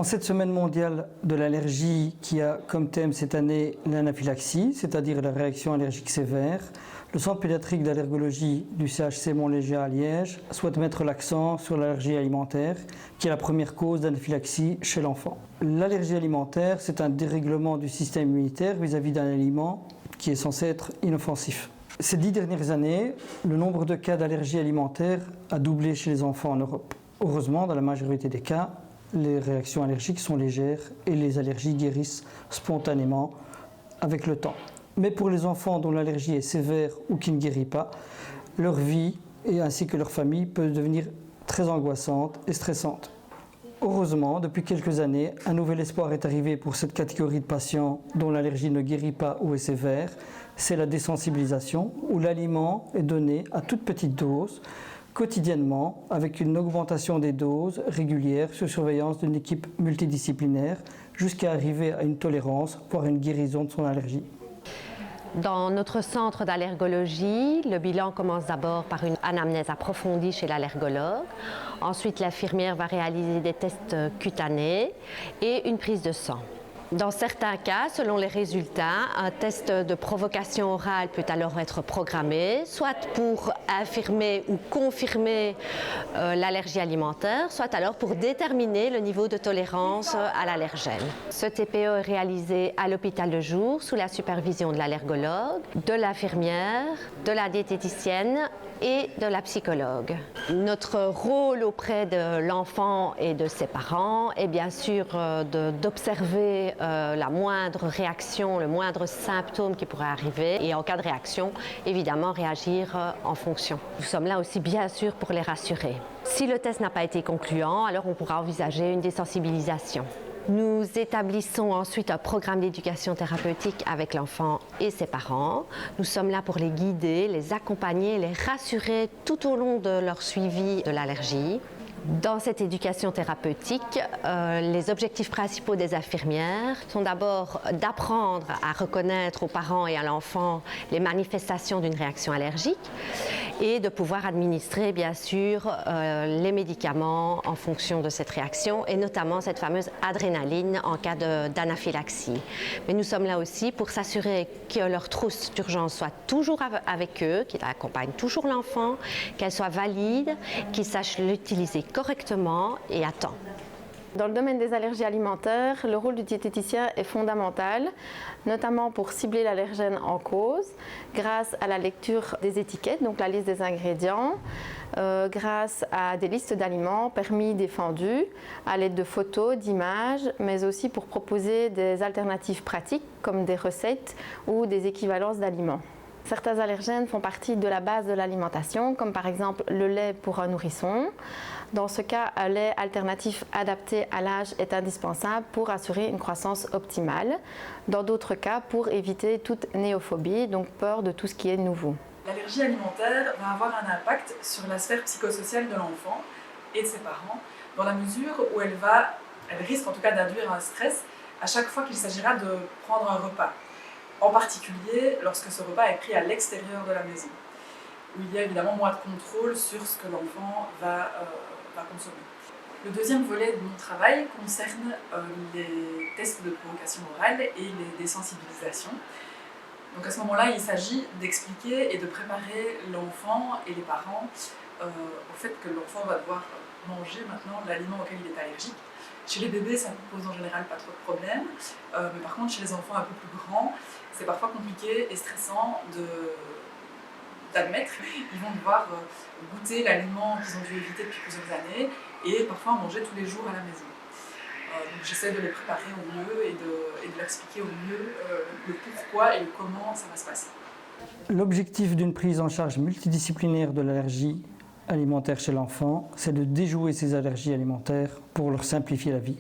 cette semaine mondiale de l'allergie qui a comme thème cette année l'anaphylaxie, c'est-à-dire la réaction allergique sévère, le Centre pédiatrique d'allergologie du CHC Montléger à Liège souhaite mettre l'accent sur l'allergie alimentaire, qui est la première cause d'anaphylaxie chez l'enfant. L'allergie alimentaire, c'est un dérèglement du système immunitaire vis-à-vis d'un aliment qui est censé être inoffensif. Ces 10 dernières années, le nombre de cas d'allergie alimentaire a doublé chez les enfants en Europe. Heureusement, dans la majorité des cas, les réactions allergiques sont légères et les allergies guérissent spontanément avec le temps. Mais pour les enfants dont l'allergie est sévère ou qui ne guérit pas, leur vie et ainsi que leur famille peut devenir très angoissante et stressante. Heureusement, depuis quelques années, un nouvel espoir est arrivé pour cette catégorie de patients dont l'allergie ne guérit pas ou est sévère. C'est la désensibilisation, où l'aliment est donné à toute petite dose, quotidiennement, avec une augmentation des doses régulières sous surveillance d'une équipe multidisciplinaire, jusqu'à arriver à une tolérance, voire une guérison de son allergie. Dans notre centre d'allergologie, le bilan commence d'abord par une anamnèse approfondie chez l'allergologue. Ensuite, l'infirmière va réaliser des tests cutanés et une prise de sang. Dans certains cas, selon les résultats, un test de provocation orale peut alors être programmé, soit pour infirmer ou confirmer l'allergie alimentaire, soit alors pour déterminer le niveau de tolérance à l'allergène. Ce TPE est réalisé à l'hôpital de jour sous la supervision de l'allergologue, de l'infirmière, de la diététicienne et de la psychologue. Notre rôle auprès de l'enfant et de ses parents est bien sûr d'observer la moindre réaction, le moindre symptôme qui pourrait arriver et en cas de réaction, évidemment réagir en fonction. Nous sommes là aussi bien sûr pour les rassurer. Si le test n'a pas été concluant, alors on pourra envisager une désensibilisation. Nous établissons ensuite un programme d'éducation thérapeutique avec l'enfant et ses parents. Nous sommes là pour les guider, les accompagner, les rassurer tout au long de leur suivi de l'allergie. Dans cette éducation thérapeutique, les objectifs principaux des infirmières sont d'abord d'apprendre à reconnaître aux parents et à l'enfant les manifestations d'une réaction allergique et de pouvoir administrer bien sûr les médicaments en fonction de cette réaction et notamment cette fameuse adrénaline en cas d'anaphylaxie. Mais nous sommes là aussi pour s'assurer que leur trousse d'urgence soit toujours avec eux, qu'ils accompagnent toujours l'enfant, qu'elle soit valide, qu'ils sachent l'utiliser correctement et à temps. Dans le domaine des allergies alimentaires, le rôle du diététicien est fondamental, notamment pour cibler l'allergène en cause, grâce à la lecture des étiquettes, donc la liste des ingrédients, grâce à des listes d'aliments permis défendus, à l'aide de photos, d'images, mais aussi pour proposer des alternatives pratiques comme des recettes ou des équivalences d'aliments. Certains allergènes font partie de la base de l'alimentation, comme par exemple le lait pour un nourrisson. Dans ce cas, un lait alternatif adapté à l'âge est indispensable pour assurer une croissance optimale. Dans d'autres cas, pour éviter toute néophobie, donc peur de tout ce qui est nouveau. L'allergie alimentaire va avoir un impact sur la sphère psychosociale de l'enfant et de ses parents, dans la mesure où elle risque en tout cas d'induire un stress à chaque fois qu'il s'agira de prendre un repas. En particulier lorsque ce repas est pris à l'extérieur de la maison, où il y a évidemment moins de contrôle sur ce que l'enfant va consommer. Le deuxième volet de mon travail concerne les tests de provocation orale et les désensibilisations. Donc à ce moment-là, il s'agit d'expliquer et de préparer l'enfant et les parents au fait que l'enfant va devoir manger maintenant l'aliment auquel il est allergique. Chez les bébés, ça ne pose en général pas trop de problèmes, mais par contre chez les enfants un peu plus grands, c'est parfois compliqué et stressant d'admettre. Ils vont devoir goûter l'aliment qu'ils ont dû éviter depuis plusieurs années et parfois en manger tous les jours à la maison. Donc j'essaie de les préparer au mieux et de leur expliquer au mieux le pourquoi et le comment ça va se passer. L'objectif d'une prise en charge multidisciplinaire de l'allergie alimentaire chez l'enfant, c'est de déjouer ces allergies alimentaires pour leur simplifier la vie.